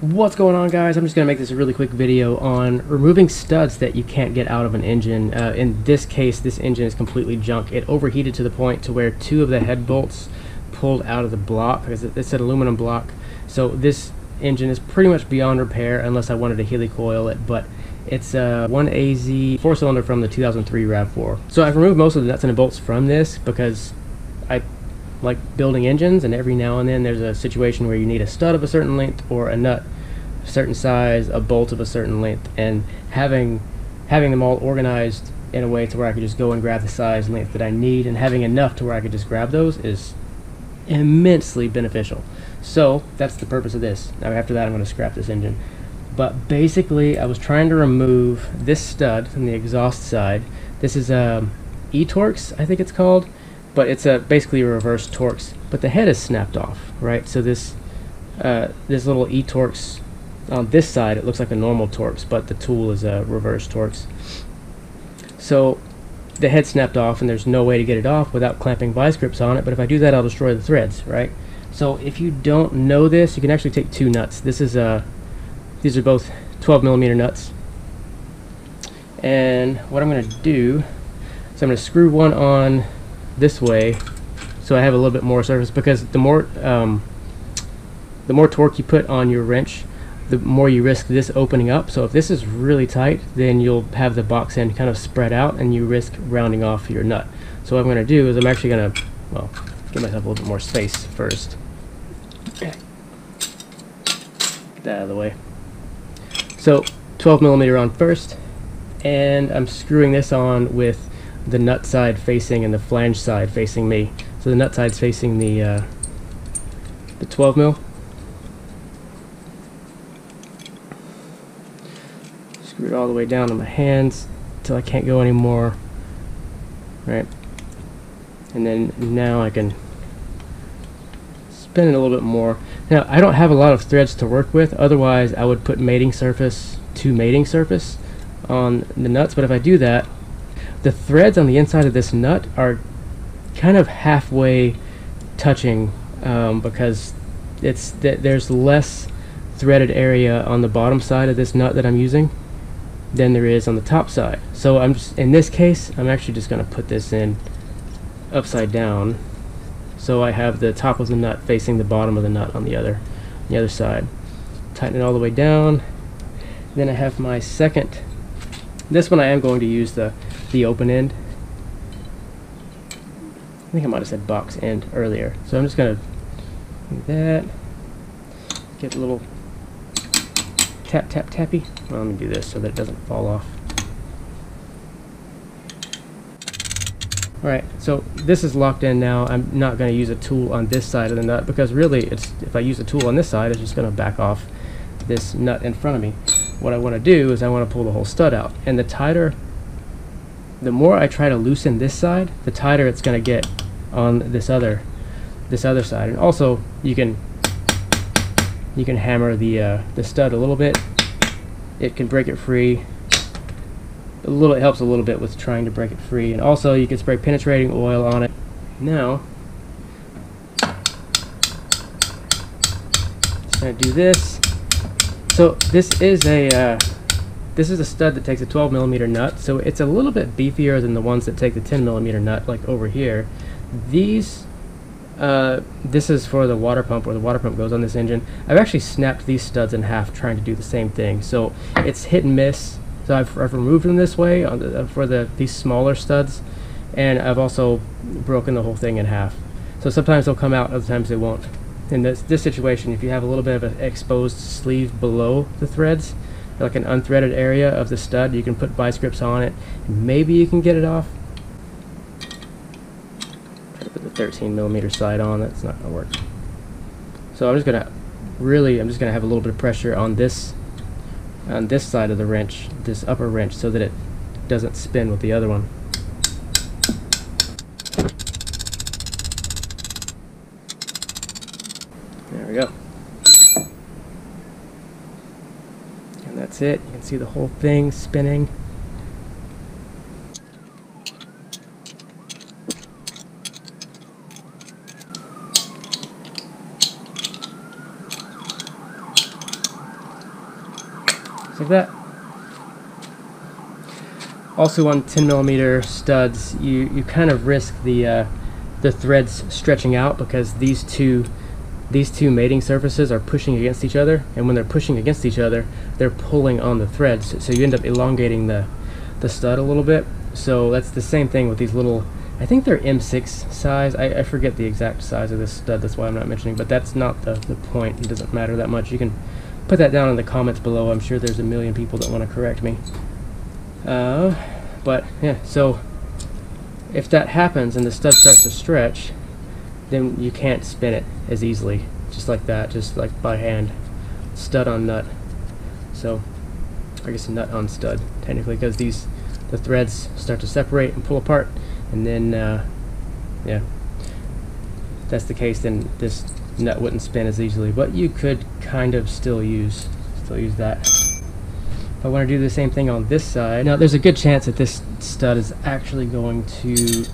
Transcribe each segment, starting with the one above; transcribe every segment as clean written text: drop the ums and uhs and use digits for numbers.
What's going on, guys? I'm just going to make this a really quick video on removing studs that you can't get out of an engine. In this case, this engine is completely junk. It overheated to the point to where two of the head bolts pulled out of the block because it's an aluminum block. So this engine is pretty much beyond repair unless I wanted to helicoil it, but it's a 1AZ 4-cylinder from the 2003 RAV4. So I've removed most of the nuts and bolts from this because I like building engines, and every now and then there's a situation where you need a stud of a certain length or a nut a certain size, a bolt of a certain length, and having them all organized in a way to where I could just go and grab the size and length that I need, and having enough to where I could just grab those is immensely beneficial. So that's the purpose of this. Now after that I'm going to scrap this engine. But basically I was trying to remove this stud from the exhaust side. This is a e-torx, I think it's called. But it's basically a reverse Torx, but the head is snapped off, right? So this little e-torx on this side, it looks like a normal Torx, but the tool is a reverse Torx. So the head snapped off, and there's no way to get it off without clamping vice grips on it. But if I do that, I'll destroy the threads, right? So if you don't know this, you can actually take two nuts. This is these are both 12mm nuts, and what I'm going to do is I'm going to screw one on this way so I have a little bit more surface, because the more torque you put on your wrench, the more you risk this opening up. So if this is really tight, then you'll have the box end kind of spread out and you risk rounding off your nut. So what I'm going to do is I'm actually going to, well, give myself a little bit more space first. Get that out of the way. So 12mm on first, and I'm screwing this on with the nut side facing and the flange side facing me. So the nut side's facing the 12mm. Screw it all the way down on my hands until I can't go anymore. Right, and then now I can spin it a little bit more. Now I don't have a lot of threads to work with. Otherwise, I would put mating surface to mating surface on the nuts. But if I do that, the threads on the inside of this nut are kind of halfway touching, because there's less threaded area on the bottom side of this nut that I'm using than there is on the top side. So in this case, I'm actually just going to put this in upside down, so I have the top of the nut facing the bottom of the nut on the other side. Tighten it all the way down. Then I have my second. This one I am going to use the open end. I think I might have said box end earlier. So I'm just going to do that. Get a little tappy. Well, let me do this so that it doesn't fall off. Alright, so this is locked in now. I'm not going to use a tool on this side of the nut, because really if I use a tool on this side, it's just going to back off this nut in front of me. What I want to do is I want to pull the whole stud out, and the more I try to loosen this side, the tighter it's going to get on this other side. And also you can hammer the stud a little bit. It can break it free. It helps a little bit with trying to break it free. And also you can spray penetrating oil on it. Now just going to do this. So this is a stud that takes a 12mm nut, so it's a little bit beefier than the ones that take the 10mm nut, like over here. This is for the water pump, where the water pump goes on this engine. I've actually snapped these studs in half trying to do the same thing, so it's hit and miss. So I've removed them this way for these smaller studs, and I've also broken the whole thing in half. So sometimes they'll come out, other times they won't. In this situation, if you have a little bit of an exposed sleeve below the threads, like an unthreaded area of the stud, you can put vice grips on it, and maybe you can get it off. Try to put the 13mm side on. That's not going to work. So I'm just going to have a little bit of pressure on this side of the wrench, this upper wrench, so that it doesn't spin with the other one. There we go. And that's it. You can see the whole thing spinning. just like that. Also on 10mm studs, you kind of risk the threads stretching out, because these two mating surfaces are pushing against each other, and when they're pushing against each other, they're pulling on the threads, so you end up elongating the stud a little bit. So that's the same thing with these little, I think they're M6 size. I forget the exact size of this stud, that's why I'm not mentioning, but that's not the point. It doesn't matter that much. You can put that down in the comments below. I'm sure there's a million people that want to correct me. But yeah, so if that happens and the stud starts to stretch, then you can't spin it as easily, just like that, just like by hand, stud on nut. So I guess nut on stud technically, because the threads start to separate and pull apart, and then yeah, if that's the case, then this nut wouldn't spin as easily, but you could kind of still use that. If I want to do the same thing on this side, now there's a good chance that this stud is actually going to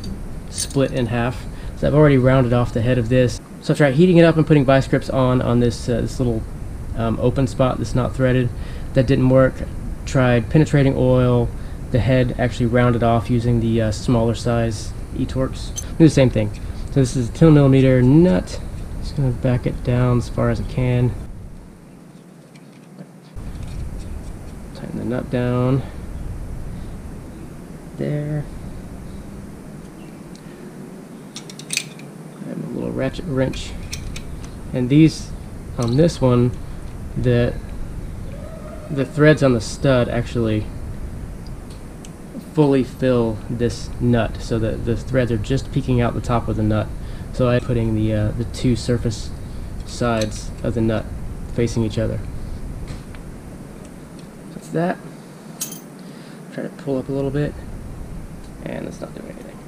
split in half. So I've already rounded off the head of this. So I tried heating it up and putting vice grips on this this little open spot that's not threaded. That didn't work. Tried penetrating oil. The head actually rounded off using the smaller size e-torx. Do the same thing. So this is a 10mm nut. Just gonna back it down as far as I can. Tighten the nut down. There. A little ratchet wrench, and these on this one, the threads on the stud actually fully fill this nut, so that the threads are just peeking out the top of the nut. So I'm putting the two surface sides of the nut facing each other. That's that. Try to pull up a little bit, and it's not doing anything.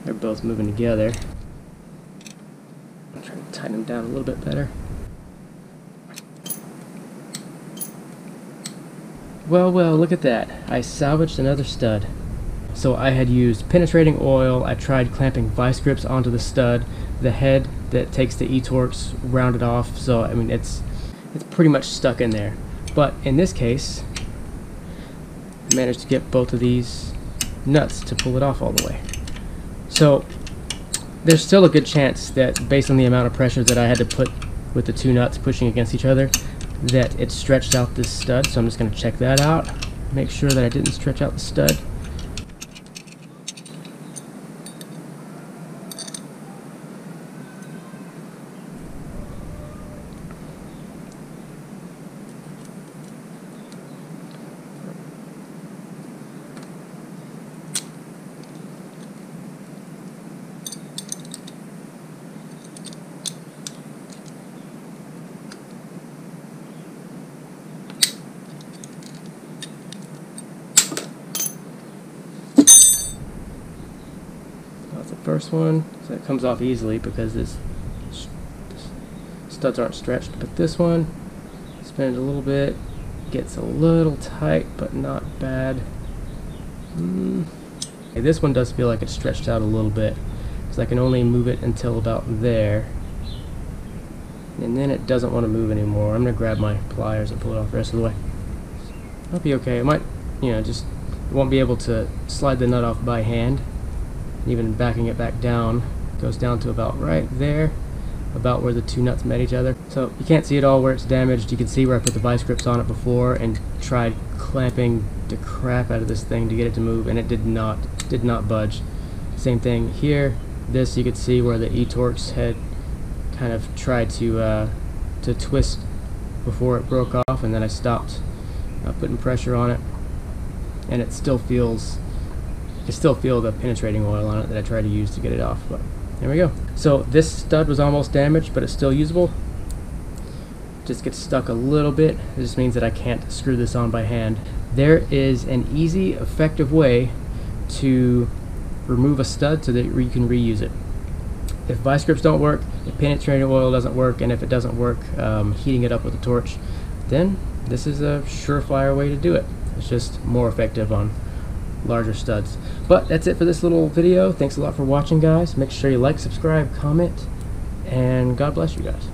They're both moving together. I'm trying to tighten them down a little bit better. Well, look at that. I salvaged another stud. So I had used penetrating oil. I tried clamping vice grips onto the stud. The head that takes the e-torx rounded off. So I mean, it's pretty much stuck in there. But in this case, I managed to get both of these nuts to pull it off all the way. So there's still a good chance that, based on the amount of pressure that I had to put with the two nuts pushing against each other, that it stretched out this stud. So I'm just going to check that out, make sure that I didn't stretch out the stud. That's the first one, so it comes off easily because this studs aren't stretched. But this one, spin it a little bit, gets a little tight, but not bad. Okay, this one does feel like it's stretched out a little bit, so I can only move it until about there, and then it doesn't want to move anymore. I'm gonna grab my pliers and pull it off the rest of the way. It'll be okay. It might, just won't be able to slide the nut off by hand. Even backing it back down, goes down to about right there, about where the two nuts met each other. So you can't see it all where it's damaged. You can see where I put the vice grips on it before and tried clamping the crap out of this thing to get it to move, and it did not budge. Same thing here. This, you could see where the e-torx had kind of tried to twist before it broke off, and then I stopped putting pressure on it, and it still feels. You still feel the penetrating oil on it that I tried to use to get it off, but there we go. So this stud was almost damaged, but it's still usable. Just gets stuck a little bit. It just means that I can't screw this on by hand. There is an easy, effective way to remove a stud so that you can reuse it. If vice grips don't work, if penetrating oil doesn't work, and if it doesn't work heating it up with a torch, then this is a surefire way to do it. It's just more effective on larger studs. But that's it for this little video. Thanks a lot for watching, guys. Make sure you like, subscribe, comment, and God bless you guys.